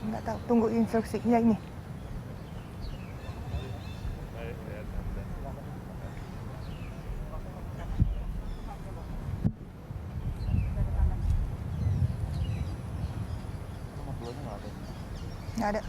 Nggak tahu, tunggu instruksinya ini. Nggak ada.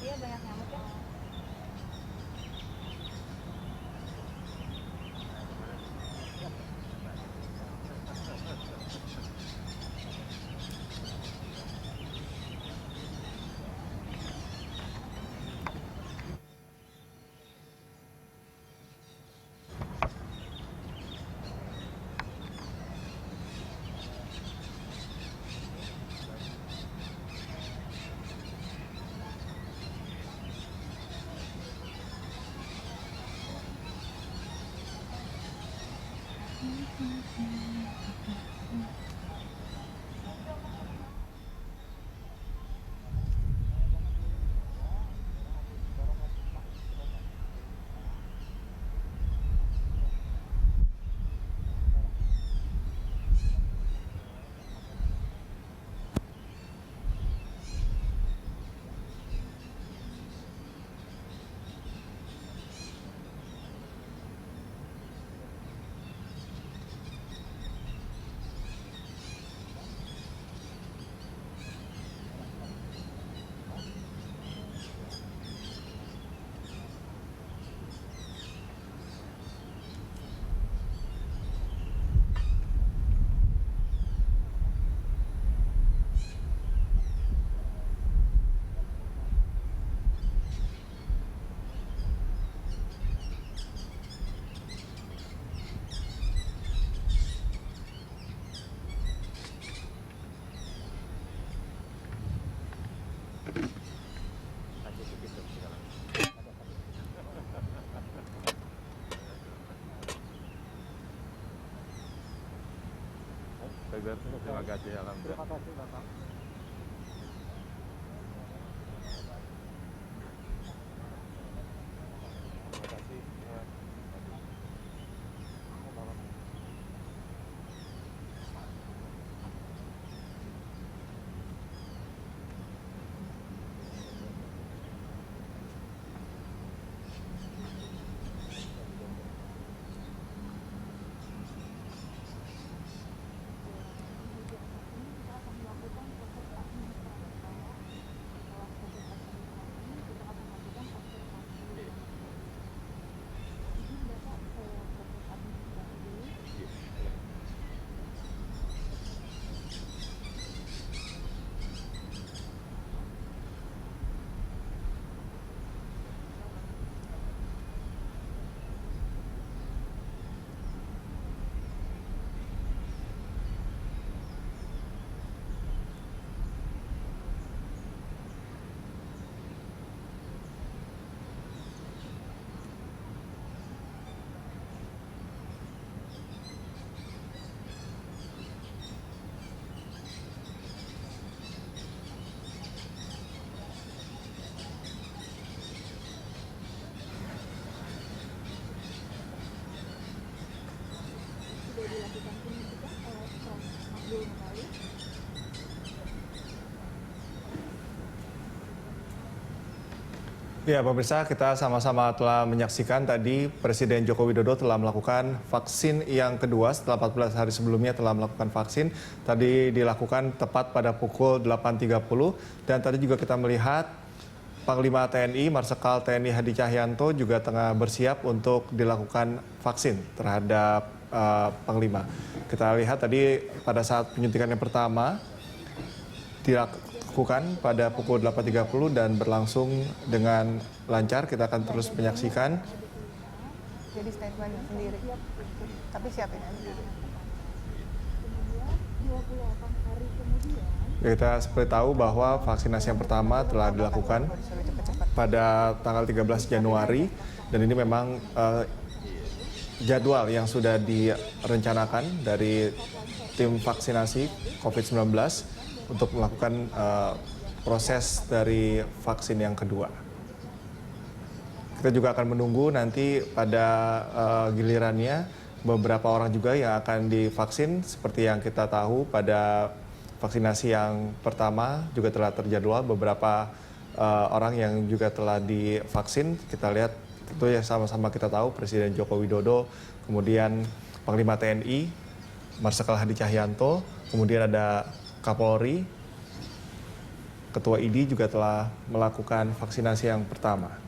Iya banyak nyamuk ya. Terima kasih, alhamdulillah. Terima kasih Bapak. Terima kasih. Ya, pemirsa, kita sama-sama telah menyaksikan tadi Presiden Joko Widodo telah melakukan vaksin yang kedua setelah 14 hari sebelumnya telah melakukan vaksin. Tadi dilakukan tepat pada pukul 8.30 dan tadi juga kita melihat Panglima TNI Marsikal TNI Hadi Cahyanto juga tengah bersiap untuk dilakukan vaksin terhadap Panglima. Kita lihat tadi pada saat penyuntikan yang pertama dilakukan pada pukul 8.30 dan berlangsung dengan lancar. Kita akan terus menyaksikan. Jadi statement sendiri. Tapi siapin aja. Kita seperti tahu bahwa vaksinasi yang pertama telah dilakukan pada tanggal 13 Januari dan ini memang jadwal yang sudah direncanakan dari tim vaksinasi COVID-19 untuk melakukan proses dari vaksin yang kedua. Kita juga akan menunggu nanti pada gilirannya beberapa orang juga yang akan divaksin seperti yang kita tahu pada vaksinasi yang pertama juga telah terjadwal beberapa orang yang juga telah divaksin. Kita lihat tentu ya sama-sama kita tahu Presiden Joko Widodo, kemudian Panglima TNI Marsikal Hadi Cahyanto, kemudian ada Kapolri, Ketua ID juga telah melakukan vaksinasi yang pertama.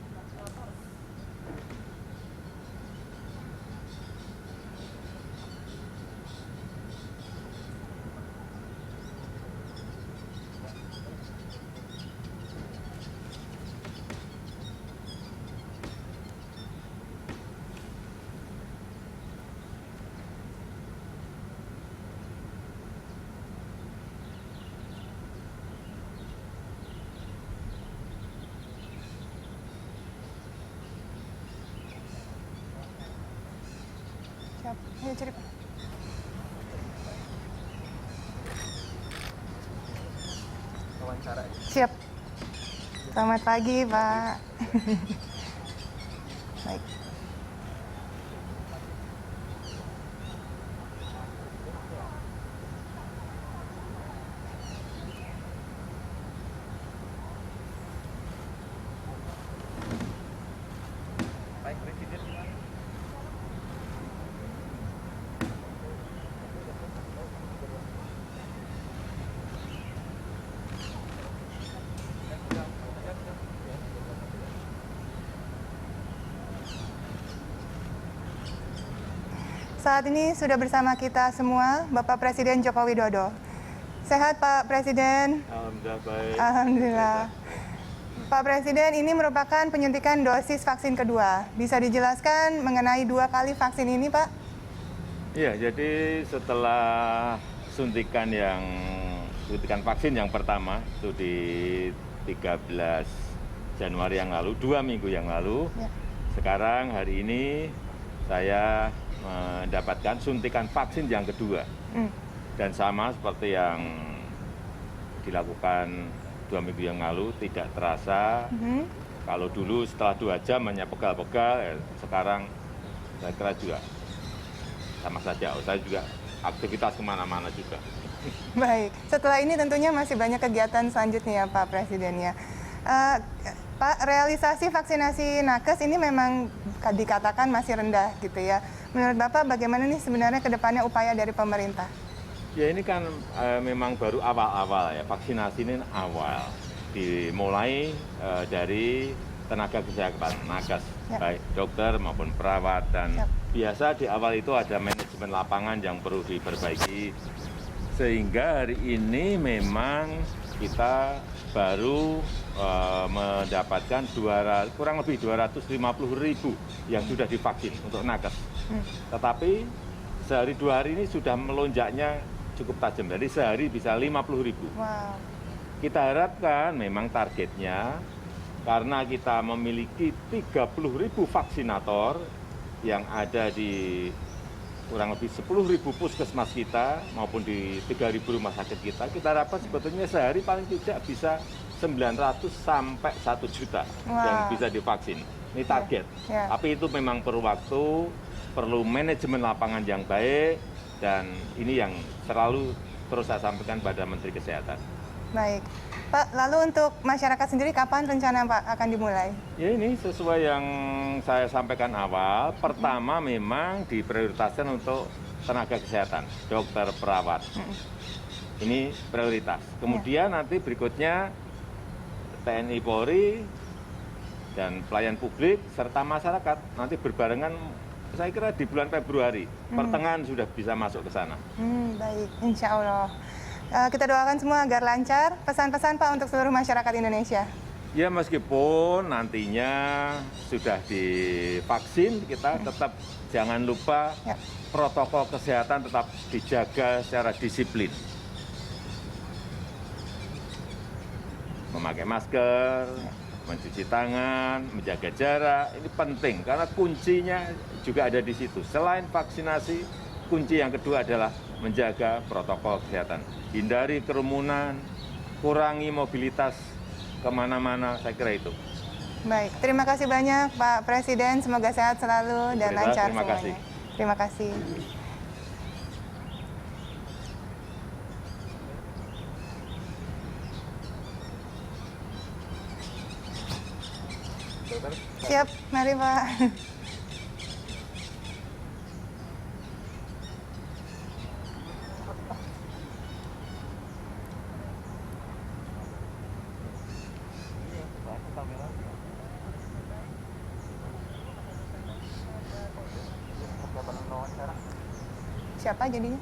Siap. Ayo cerita. Siap. Selamat pagi, Pak. Baik. Saat ini sudah bersama kita semua Bapak Presiden Joko Widodo. Sehat Pak Presiden? Alhamdulillah baik. Alhamdulillah. Pak Presiden, ini merupakan penyuntikan dosis vaksin kedua. Bisa dijelaskan mengenai 2 kali vaksin ini, Pak? Iya, jadi setelah suntikan vaksin yang pertama itu di 13 Januari yang lalu, 2 minggu yang lalu. Ya. Sekarang hari ini saya mendapatkan suntikan vaksin yang kedua. Dan sama seperti yang dilakukan 2 minggu yang lalu, tidak terasa. Kalau dulu setelah 2 jam hanya pegal-pegal, sekarang saya kira juga sama saja. Saya juga aktivitas kemana-mana juga. Baik, setelah ini tentunya masih banyak kegiatan selanjutnya ya Pak Presiden ya. Pak, realisasi vaksinasi nakes ini memang dikatakan masih rendah gitu ya. Menurut Bapak bagaimana nih sebenarnya ke depannya upaya dari pemerintah? Ya ini kan memang baru awal-awal ya, vaksinasi ini awal. Dimulai dari tenaga kesehatan, nakes, ya, baik dokter maupun perawat. Dan ya, biasa di awal itu ada manajemen lapangan yang perlu diperbaiki. Sehingga hari ini memang kita baru mendapatkan kurang lebih 250.000 yang sudah divaksin untuk nakes. Tetapi sehari 2 hari ini sudah melonjaknya cukup tajam, jadi sehari bisa 50.000. Wow. Kita harapkan memang targetnya, karena kita memiliki 30.000 vaksinator yang ada di kurang lebih 10.000 puskesmas kita maupun di 3.000 rumah sakit kita harapkan sebetulnya sehari paling tidak bisa 900 sampai 1 juta yang bisa divaksin. Ini target. Tapi itu memang perlu waktu, perlu manajemen lapangan yang baik, dan ini yang selalu terus saya sampaikan pada Menteri Kesehatan. Baik. Pak, lalu untuk masyarakat sendiri kapan rencana Pak akan dimulai? Ya ini sesuai yang saya sampaikan awal, pertama memang diprioritaskan untuk tenaga kesehatan, dokter, perawat. Ini prioritas. Kemudian nanti berikutnya TNI Polri, dan pelayan publik serta masyarakat nanti berbarengan, saya kira di bulan Februari pertengahan sudah bisa masuk ke sana. Baik, insya Allah. Kita doakan semua agar lancar. Pesan-pesan Pak untuk seluruh masyarakat Indonesia. Ya, meskipun nantinya sudah divaksin, kita tetap jangan lupa protokol kesehatan tetap dijaga secara disiplin. Memakai masker, mencuci tangan, menjaga jarak, ini penting karena kuncinya juga ada di situ. Selain vaksinasi, kunci yang kedua adalah menjaga protokol kesehatan. Hindari kerumunan, kurangi mobilitas kemana-mana, saya kira itu. Baik, terima kasih banyak Pak Presiden, semoga sehat selalu dan lancar Terima semuanya. kasih. Terima kasih. Siap, mari Pak. Siapa jadinya?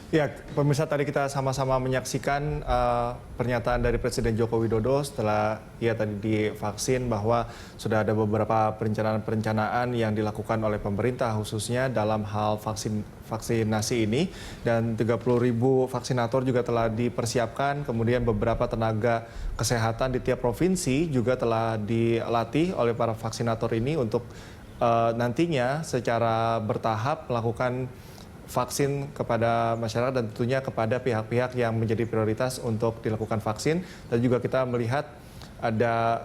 Ya, pemirsa, tadi kita sama-sama menyaksikan pernyataan dari Presiden Joko Widodo setelah ia tadi divaksin bahwa sudah ada beberapa perencanaan yang dilakukan oleh pemerintah khususnya dalam hal vaksinasi ini, dan 30.000 vaksinator juga telah dipersiapkan. Kemudian beberapa tenaga kesehatan di tiap provinsi juga telah dilatih oleh para vaksinator ini untuk nantinya secara bertahap melakukan vaksin kepada masyarakat dan tentunya kepada pihak-pihak yang menjadi prioritas untuk dilakukan vaksin. Dan juga kita melihat ada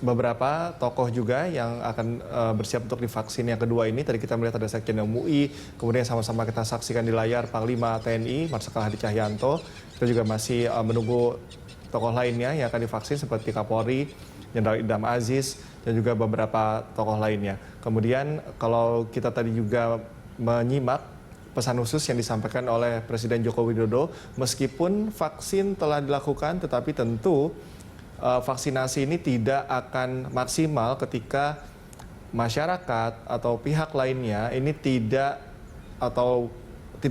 beberapa tokoh juga yang akan bersiap untuk divaksin yang kedua ini. Tadi kita melihat ada Sekjen MUI, kemudian sama-sama kita saksikan di layar Panglima TNI, Marsikal Hadi Cahyanto. Kita juga masih menunggu tokoh lainnya yang akan divaksin seperti Kapolri, Jenderal Idam Aziz, dan juga beberapa tokoh lainnya. Kemudian kalau kita tadi juga menyimak pesan khusus yang disampaikan oleh Presiden Joko Widodo, meskipun vaksin telah dilakukan, tetapi tentu vaksinasi ini tidak akan maksimal ketika masyarakat atau pihak lainnya ini tidak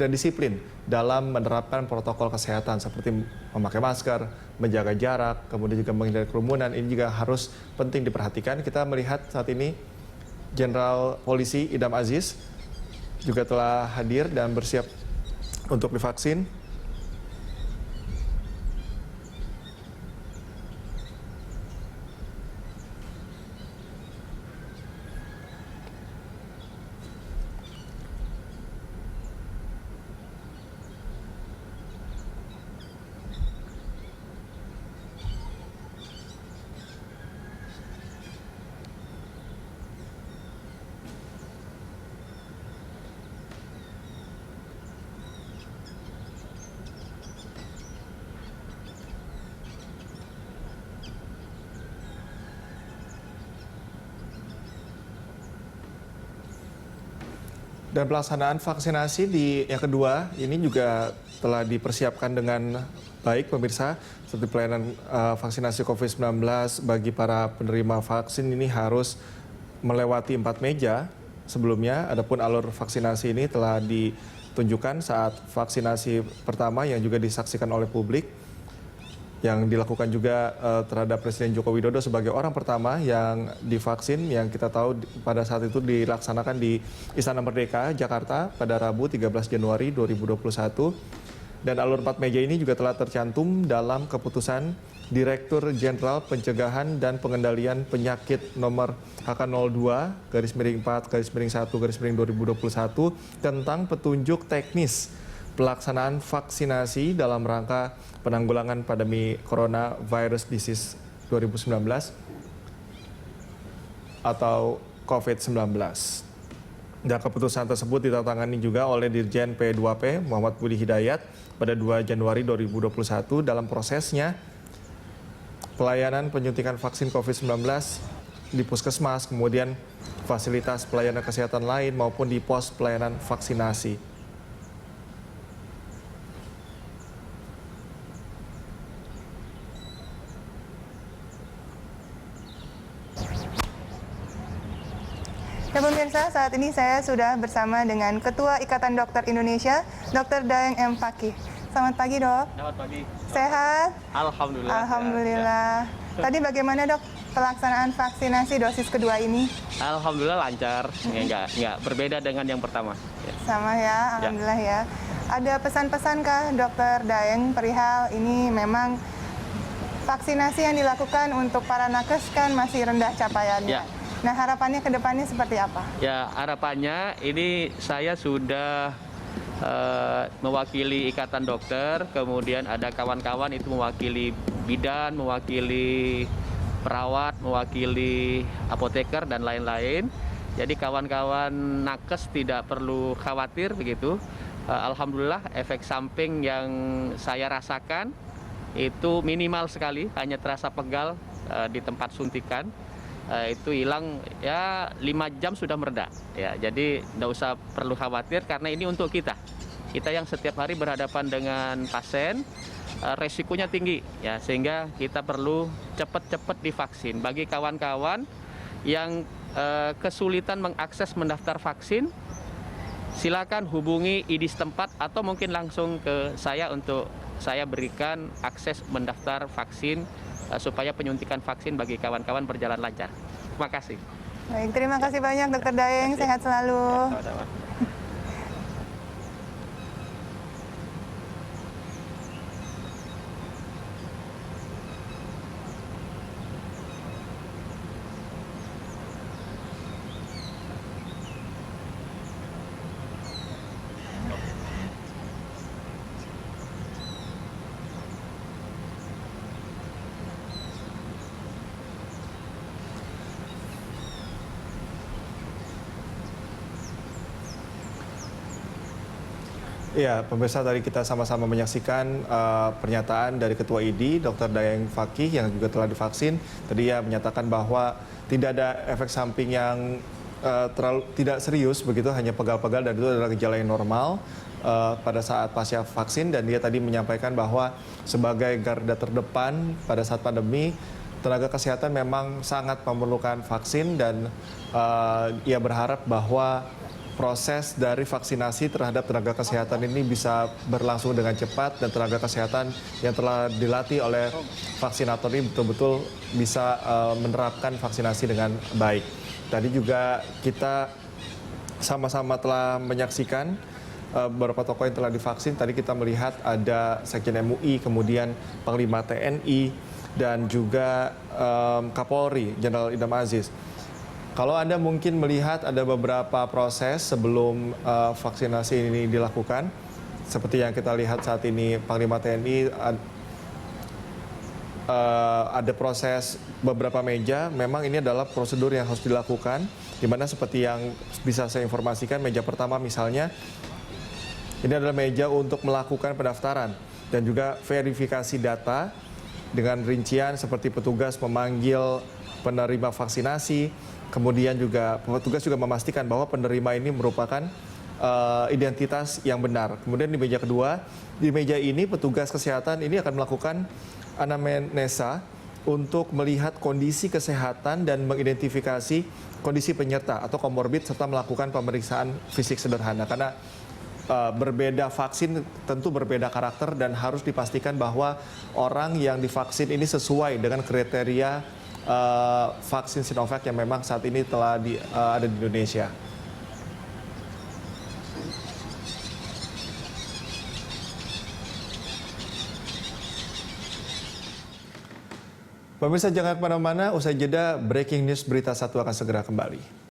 disiplin dalam menerapkan protokol kesehatan seperti memakai masker, menjaga jarak, kemudian juga menghindari kerumunan. Ini juga harus penting diperhatikan. Kita melihat saat ini Jenderal Polisi Idam Aziz juga telah hadir dan bersiap untuk divaksin. Dan pelaksanaan vaksinasi yang kedua ini juga telah dipersiapkan dengan baik, pemirsa. Seperti pelayanan vaksinasi COVID-19 bagi para penerima vaksin ini harus melewati 4 meja sebelumnya. Adapun alur vaksinasi ini telah ditunjukkan saat vaksinasi pertama yang juga disaksikan oleh publik, yang dilakukan juga terhadap Presiden Joko Widodo sebagai orang pertama yang divaksin, yang kita tahu pada saat itu dilaksanakan di Istana Merdeka, Jakarta pada Rabu 13 Januari 2021. Dan alur 4 meja ini juga telah tercantum dalam keputusan Direktur Jenderal Pencegahan dan Pengendalian Penyakit nomor HK02-4-1-2021 tentang petunjuk teknis pelaksanaan vaksinasi dalam rangka penanggulangan pandemi Coronavirus Disease 2019 atau COVID-19. Dan keputusan tersebut ditandatangani juga oleh Dirjen P2P Muhammad Budi Hidayat pada 2 Januari 2021 dalam prosesnya pelayanan penyuntikan vaksin COVID-19 di puskesmas, kemudian fasilitas pelayanan kesehatan lain maupun di pos pelayanan vaksinasi. Ya pemirsa, saat ini saya sudah bersama dengan Ketua Ikatan Dokter Indonesia, Dr. Daeng M. Fakih. Selamat pagi, Dok. Selamat pagi. Sehat? Alhamdulillah. Alhamdulillah. Tadi bagaimana, Dok, pelaksanaan vaksinasi dosis kedua ini? Alhamdulillah lancar. Enggak berbeda dengan yang pertama. Ya. Sama ya, alhamdulillah ya. Ada pesan-pesankah Dr. Daeng perihal ini memang vaksinasi yang dilakukan untuk para nakes kan masih rendah capaiannya? Ya. Nah, harapannya ke depannya seperti apa? Ya, harapannya ini saya sudah mewakili Ikatan Dokter, kemudian ada kawan-kawan itu mewakili bidan, mewakili perawat, mewakili apoteker dan lain-lain. Jadi kawan-kawan nakes tidak perlu khawatir begitu. Alhamdulillah efek samping yang saya rasakan itu minimal sekali, hanya terasa pegal di tempat suntikan. Itu hilang ya 5 jam sudah mereda ya, jadi tidak usah perlu khawatir karena ini untuk kita yang setiap hari berhadapan dengan pasien, resikonya tinggi ya, sehingga kita perlu cepat-cepat divaksin. Bagi kawan-kawan yang kesulitan mengakses mendaftar vaksin, silakan hubungi ID setempat atau mungkin langsung ke saya untuk saya berikan akses mendaftar vaksin supaya penyuntikan vaksin bagi kawan-kawan berjalan lancar. Terima kasih. Baik, terima kasih banyak Dr. Daeng. Sehat selalu. Sama-sama. Iya, pemirsa, tadi kita sama-sama menyaksikan pernyataan dari Ketua ID, Dr. Daeng Fakih yang juga telah divaksin. Tadi ia menyatakan bahwa tidak ada efek samping yang tidak serius, begitu, hanya pegal-pegal, dan itu adalah gejala yang normal pada saat pasca vaksin. Dan dia tadi menyampaikan bahwa sebagai garda terdepan pada saat pandemi, tenaga kesehatan memang sangat memerlukan vaksin, dan ia berharap bahwa proses dari vaksinasi terhadap tenaga kesehatan ini bisa berlangsung dengan cepat, dan tenaga kesehatan yang telah dilatih oleh vaksinator ini betul-betul bisa menerapkan vaksinasi dengan baik. Tadi juga kita sama-sama telah menyaksikan beberapa tokoh yang telah divaksin. Tadi kita melihat ada Sekjen MUI, kemudian Panglima TNI, dan juga Kapolri, Jenderal Idam Aziz. Kalau Anda mungkin melihat ada beberapa proses sebelum vaksinasi ini dilakukan, seperti yang kita lihat saat ini, Panglima TNI ada proses beberapa meja. Memang ini adalah prosedur yang harus dilakukan, di mana seperti yang bisa saya informasikan, meja pertama misalnya, ini adalah meja untuk melakukan pendaftaran dan juga verifikasi data dengan rincian seperti petugas memanggil penerima vaksinasi. Kemudian juga petugas juga memastikan bahwa penerima ini merupakan identitas yang benar. Kemudian di meja kedua, di meja ini petugas kesehatan ini akan melakukan anamnesa untuk melihat kondisi kesehatan dan mengidentifikasi kondisi penyerta atau komorbid, serta melakukan pemeriksaan fisik sederhana. Karena berbeda vaksin tentu berbeda karakter, dan harus dipastikan bahwa orang yang divaksin ini sesuai dengan kriteria vaksin Sinovac yang memang saat ini telah ada di Indonesia. Pemirsa jangan kemana-mana, usai jeda breaking news berita satu akan segera kembali.